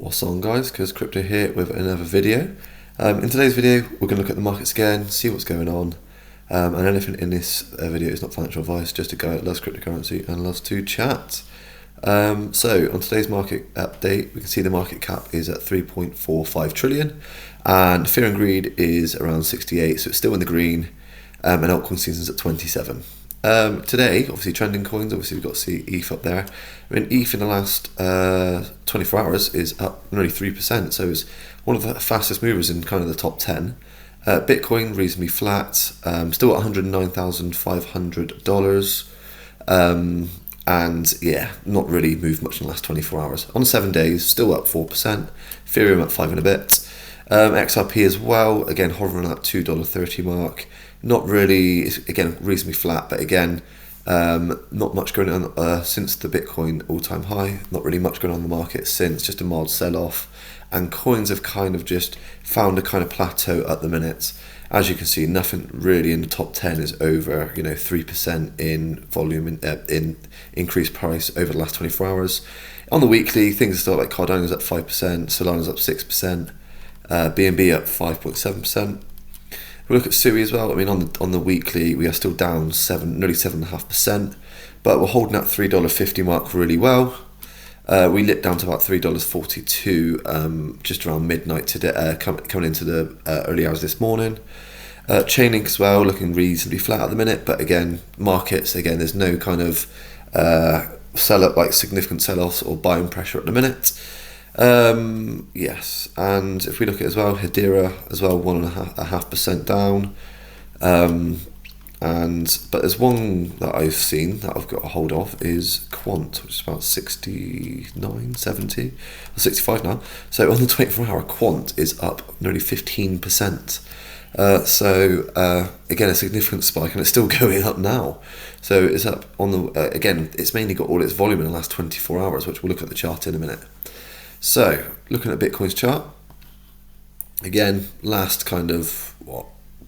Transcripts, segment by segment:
What's on, guys? Cuz Crypto here with another video. In today's video we're going to look at the markets again, see what's going on, and anything in this video is not financial advice, just a guy that loves cryptocurrency and loves to chat. So on today's market update we can see the market cap is at 3.45 trillion and Fear and Greed is around 68, so it's still in the green, and altcoin season's at 27. Today, obviously trending coins, obviously we've got to see ETH up there. I mean, ETH in the last 24 hours is up nearly 3%, so it's one of the fastest movers in kind of the top 10. Bitcoin reasonably flat, still at $109,500, and yeah, not really moved much in the last 24 hours. On 7 days, still up 4%, Ethereum up 5 and a bit. XRP as well, again hovering at that $2.30 mark. Not really, again reasonably flat, but again not much going on since the Bitcoin all-time high. Not really much going on in the market since, just a mild sell-off, and coins have kind of just found a kind of plateau at the minute. As you can see, nothing really in the top 10 is over 3% in volume, in increased price over the last 24 hours. On the weekly, things are still like Cardano's up 5%, Solana's up 6%, BNB up 5.7%. We look at SUI as well. I mean, on the weekly, we are still down nearly 7.5%, but we're holding that $3.50 mark really well. We lit down to about $3.42 just around midnight today, coming into the early hours this morning. Chainlink as well, looking reasonably flat at the minute, but again, markets, there's no kind of significant sell-offs or buying pressure at the minute. Yes, and if we look at as well, Hedera as well, 1.5% down. But there's one that I've seen that I've got a hold of is Quant, which is about 69, 70, or 65 now. So on the 24-hour, Quant is up nearly 15%. Again, a significant spike, and it's still going up now. So it's up on the again. It's mainly got all its volume in the last 24 hours, which we'll look at the chart in a minute. So looking at Bitcoin's chart, again, last kind of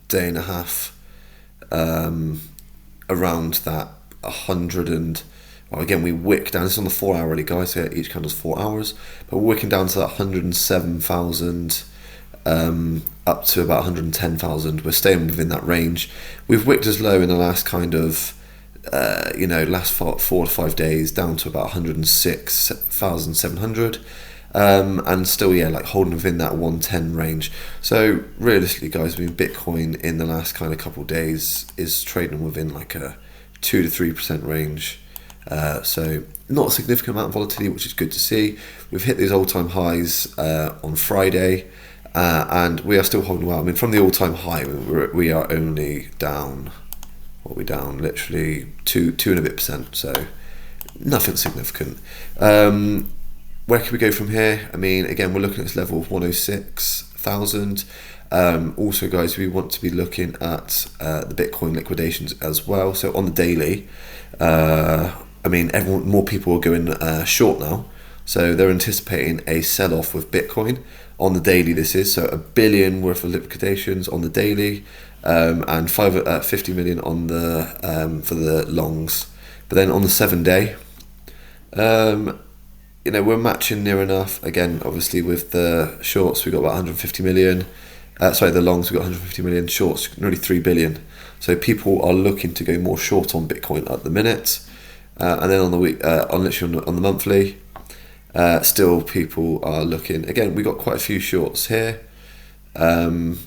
day and a half, around that 100 and again we wick down. This is on the 4 hourly, guys. So each candle's 4 hours, but we're wicking down to that 107,000. Up to about 110,000. We're staying within that range. We've wicked as low in the last kind of last 4 to 5 days down to about 106,700, and still holding within that 110 range. So realistically, guys, I mean, Bitcoin in the last kind of couple of days is trading within like a 2 to 3% range. So not a significant amount of volatility, which is good to see. We've hit these all-time highs on Friday. And we are still holding well. I mean, from the all-time high, we are only down. What are we down? Literally two and a bit percent. So nothing significant. Where can we go from here? I mean, again, we're looking at this level of 106,000. Also, guys, we want to be looking at the Bitcoin liquidations as well. So on the daily, I mean, more people are going short now. So they're anticipating a sell-off with Bitcoin. On the daily this is, so $1 billion worth of liquidations on the daily, and 50 million on the for the longs. But then on the 7 day, we're matching near enough. Again, obviously with the shorts we got about 150 million. The longs we got 150 million, shorts nearly 3 billion. So people are looking to go more short on Bitcoin at the minute. And then on the week, on the monthly. Still people are looking. Again, we got quite a few shorts here around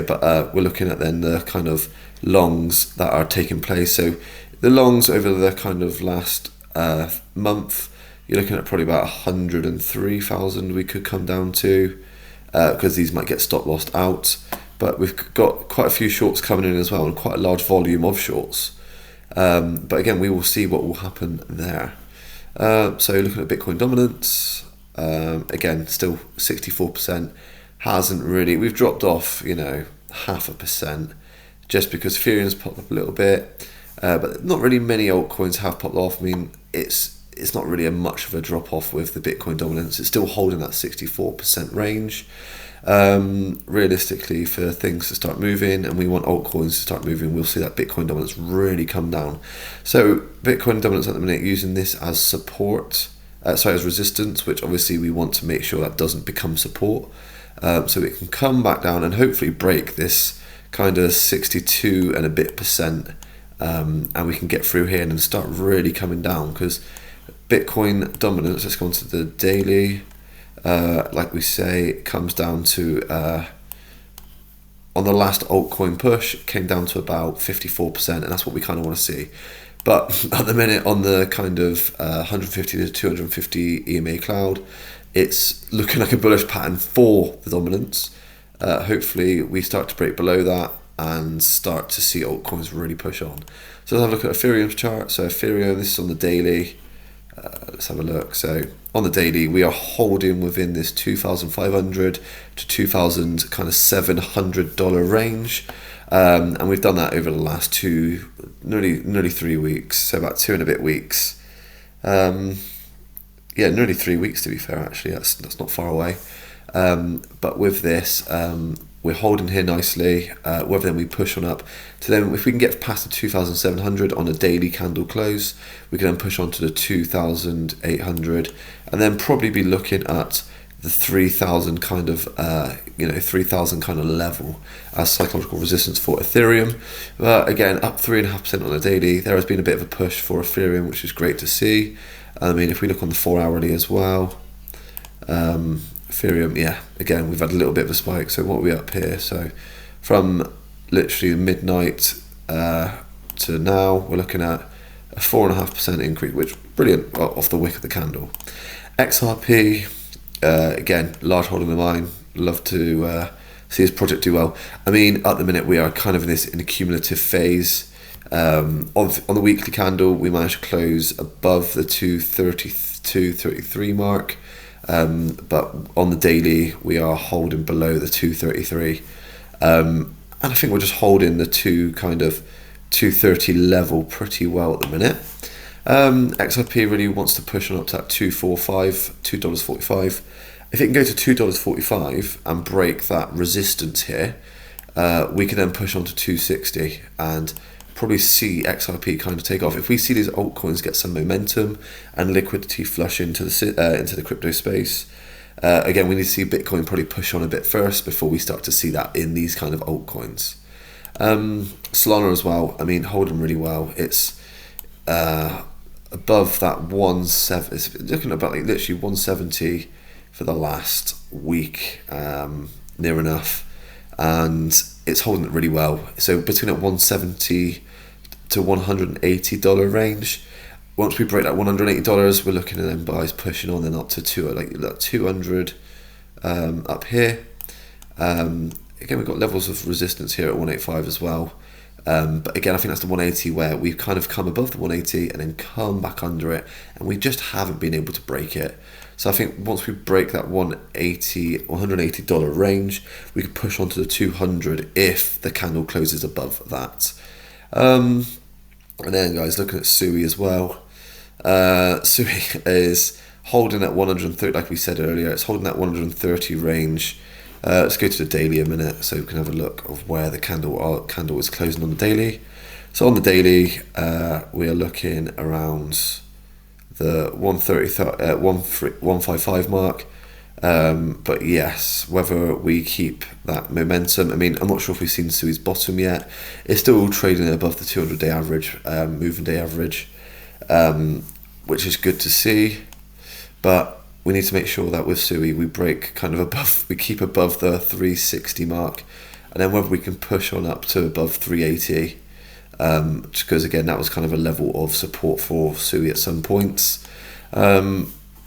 but we're looking at then the kind of longs that are taking place. So the longs over the kind of last month, you're looking at probably about 103,000 we could come down to, because these might get stop lossed out. But we've got quite a few shorts coming in as well, and quite a large volume of shorts. But again, we will see what will happen there. So looking at Bitcoin dominance, again, still 64%, hasn't really, we've dropped off, 0.5%, just because Ethereum's popped up a little bit, but not really many altcoins have popped off. I mean, it's not really much of a drop off with the Bitcoin dominance. It's still holding that 64% range. Realistically, for things to start moving and we want altcoins to start moving, we'll see that Bitcoin dominance really come down. So Bitcoin dominance at the minute, using this as support, as resistance, which obviously we want to make sure that doesn't become support. So it can come back down and hopefully break this kind of 62 and a bit percent, and we can get through here and then start really coming down, because Bitcoin dominance, let's go on to the daily, like we say, comes down to, on the last altcoin push, came down to about 54%, and that's what we kind of want to see. But at the minute, on the kind of 150 to 250 EMA cloud, it's looking like a bullish pattern for the dominance. Hopefully we start to break below that and start to see altcoins really push on. So let's have a look at Ethereum's chart. So Ethereum, this is on the daily. Let's have a look. So on the daily, we are holding within this $2,500 to $2,700 range, and we've done that over the last nearly 3 weeks. So about 2 and a bit weeks. Nearly 3 weeks to be fair. Actually, that's not far away. But with this, we're holding here nicely. Whether then we push on up to then, if we can get past the 2,700 on a daily candle close, we can then push on to the 2,800, and then probably be looking at the 3,000 kind of 3,000 kind of level as psychological resistance for Ethereum. But again, up 3.5% on the daily. There has been a bit of a push for Ethereum, which is great to see. I mean, if we look on the 4 hourly as well, Ethereum, again, we've had a little bit of a spike. So what are we up here? So from literally midnight to now, we're looking at a 4.5% increase, which brilliant, off the wick of the candle. XRP, again, large holding of mine. Love to see this project do well. I mean, at the minute we are kind of in a cumulative phase. On the weekly candle, we managed to close above the 232.33 mark. But on the daily, we are holding below the 233, and I think we're just holding the 230 level pretty well at the minute. XRP really wants to push on up to that $2.45. If it can go to $2.45 and break that resistance here, we can then push on to 260 and probably see XRP kind of take off. If we see these altcoins get some momentum and liquidity flush into the crypto space, again, we need to see Bitcoin probably push on a bit first before we start to see that in these kind of altcoins. Solana as well, I mean, holding really well. It's above that 170, it's looking about like literally 170 for the last week, near enough, and it's holding it really well. So between that 170 to $180 range. Once we break that $180, we're looking at them buys pushing on then up to 200 up here. Again, we've got levels of resistance here at 185 as well. But again, I think that's the 180 where we've kind of come above the 180 and then come back under it, and we just haven't been able to break it. So I think once we break that $180 range, we can push on to the 200 if the candle closes above that. And then, guys, looking at SUI as well. SUI is holding at 130, like we said earlier. It's holding that 130 range. Let's go to the daily a minute so we can have a look of where the candle is closing on the daily. So on the daily, we are looking around the 155 mark. But yes, whether we keep that momentum, I mean, I'm not sure if we've seen SUI's bottom yet. It's still trading above the 200-day average, moving day average, which is good to see. But we need to make sure that with SUI we break kind of above, we keep above the 360 mark, and then whether we can push on up to above 380, because again, that was kind of a level of support for SUI at some points.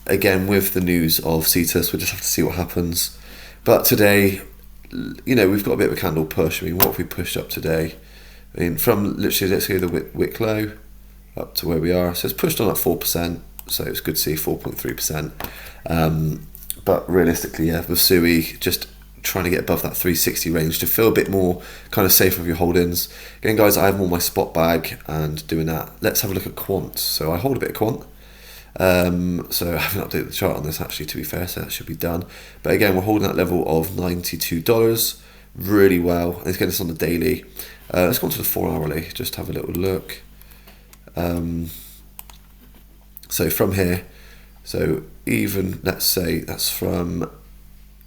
Again, with the news of CETUS, we'll just have to see what happens. But today, we've got a bit of a candle push. I mean, what have we pushed up today? I mean, from literally, let's go the wick low up to where we are. So it's pushed on at 4%. So it's good to see 4.3%. But realistically, yeah, with SUI, just trying to get above that 360 range to feel a bit more kind of safe with your holdings. Again, guys, I have more my spot bag and doing that. Let's have a look at quant. So I hold a bit of quant. So I haven't updated the chart on this actually, to be fair, so that should be done. But again, we're holding that level of $92 really well. Let's get this on the daily. Let's go on to the 4 hourly, just have a little look. So from here, So even, let's say that's from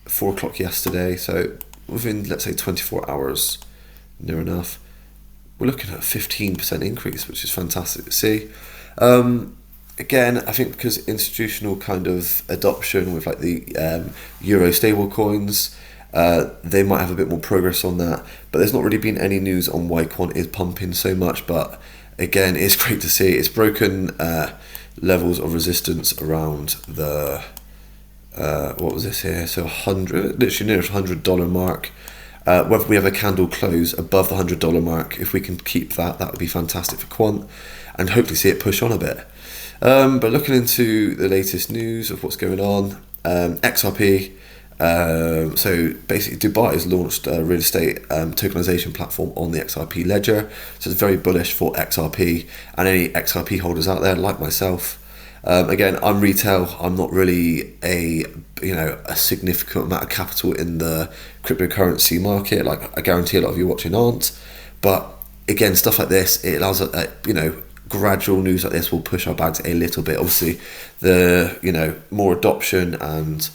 4 o'clock yesterday, so within, let's say, 24 hours, near enough, we're looking at a 15% increase, which is fantastic to see. Again, I think because institutional kind of adoption with like the Euro stable coins, they might have a bit more progress on that, but there's not really been any news on why Quant is pumping so much. But again, it's great to see it's broken levels of resistance around the what was this here? So 100, literally near $100 mark. Whether we have a candle close above the $100 mark, if we can keep that, that would be fantastic for Quant, and hopefully see it push on a bit. But looking into the latest news of what's going on, XRP. So basically, Dubai has launched a real estate tokenization platform on the XRP ledger. So it's very bullish for XRP and any XRP holders out there like myself. Again, I'm retail. I'm not really a significant amount of capital in the cryptocurrency market. Like I guarantee a lot of you watching aren't. But again, stuff like this, it allows gradual news like this will push our bags a little bit. Obviously, the more adoption and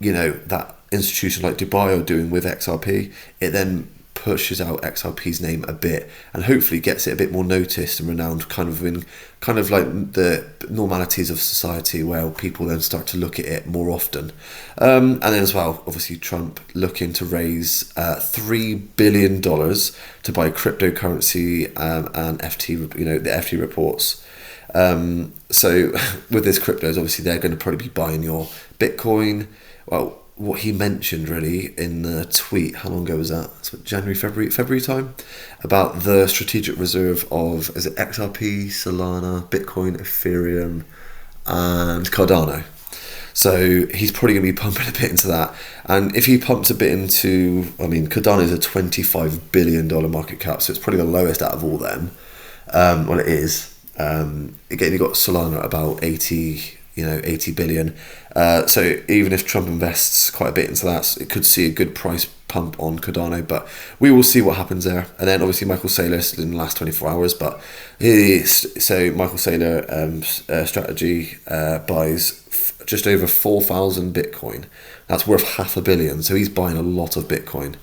that institution like Dubai are doing with XRP, it then pushes out XRP's name a bit and hopefully gets it a bit more noticed and renowned, kind of like the normalities of society, where people then start to look at it more often. And then as well, obviously Trump looking to raise $3 billion to buy cryptocurrency and FT, the FT reports. So with this cryptos, obviously they're going to probably be buying your Bitcoin. Well, what he mentioned really in the tweet, how long ago was that? It's January, February time, about the strategic reserve of, is it XRP, Solana, Bitcoin, Ethereum, and Cardano. So he's probably going to be pumping a bit into that. And if he pumps a bit into, Cardano is a $25 billion market cap, so it's probably the lowest out of all them. Well, it is. Again, you've got Solana at about 80 billion. So even if Trump invests quite a bit into that, it could see a good price pump on Cardano, but we will see what happens there. And then obviously Michael Saylor in the last 24 hours, but Michael Saylor strategy buys just over 4,000 Bitcoin. That's worth $500 million. So he's buying a lot of Bitcoin.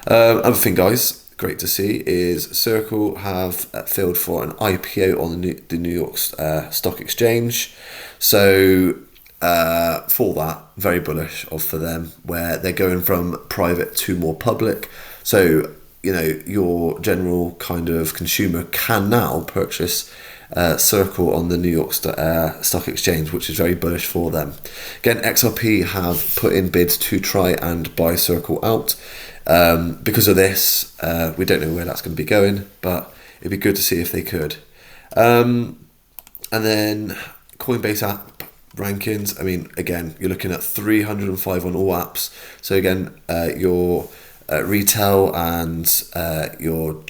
Other thing, guys, great to see is Circle have filed for an IPO on the New York Stock Exchange. So for that, very bullish for them, where they're going from private to more public. So your general kind of consumer can now purchase Circle on the New York Stock Exchange, which is very bullish for them. Again, XRP have put in bids to try and buy Circle out. Because of this, we don't know where that's going to be going, but it'd be good to see if they could. And then Coinbase app rankings. Again, you're looking at 305 on all apps. So again, your retail and your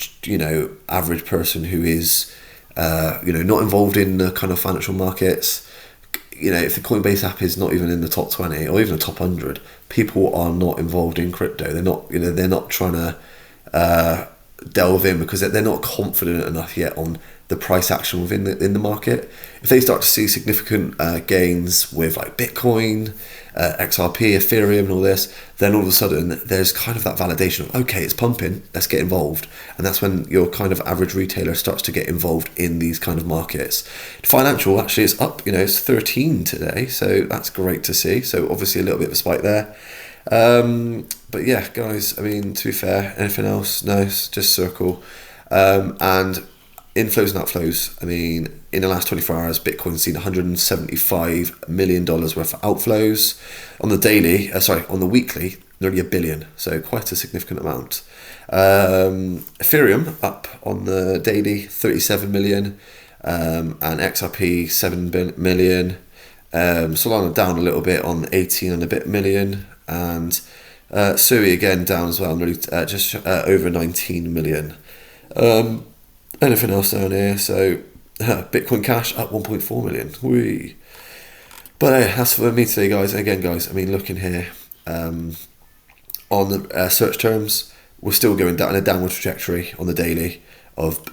average person who is not involved in the kind of financial markets. If the Coinbase app is not even in the top 20 or even the top 100, people are not involved in crypto. They're not trying to delve in because they're not confident enough yet on the price action within the market. If they start to see significant gains with like Bitcoin, XRP, Ethereum and all this, then all of a sudden there's kind of that validation of, okay, it's pumping, let's get involved. And that's when your kind of average retailer starts to get involved in these kind of markets. Financial actually is up, it's 13 today, so that's great to see. So obviously a little bit of a spike there. But yeah, guys, to be fair, anything else? No, it's just Circle. And inflows and outflows. In the last 24 hours, Bitcoin's seen $175 million worth of outflows. On the weekly, nearly $1 billion. So quite a significant amount. Ethereum up on the daily, 37 million. And XRP, 7 million. Solana down a little bit on 18 and a bit million. And Sui again down as well, nearly just over 19 million. Anything else down here? So Bitcoin Cash up 1.4 million. Whee. But that's for me today, guys. Again, guys, looking here on the search terms, we're still going down a downward trajectory on the daily of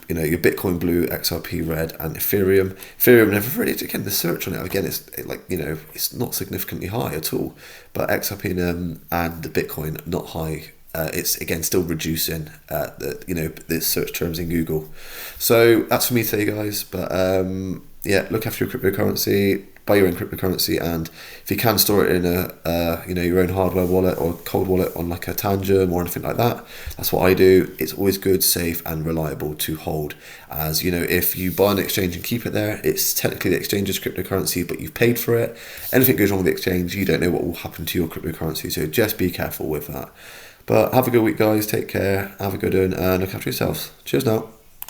your Bitcoin Blue, XRP Red, and Ethereum. Ethereum never really, again, the search on it, again, it's not significantly high at all, but XRP and the Bitcoin, not high. It's again still reducing the search terms in Google. So that's for me today, guys. But look after your cryptocurrency, buy your own cryptocurrency, and if you can, store it in your own hardware wallet or cold wallet on like a Tangent or anything like that. That's what I do. It's always good, safe, and reliable to hold. As if you buy an exchange and keep it there, it's technically the exchange's cryptocurrency, but you've paid for it. Anything goes wrong with the exchange, you don't know what will happen to your cryptocurrency. So just be careful with that. But have a good week, guys. Take care. Have a good one and look after yourselves. Cheers now.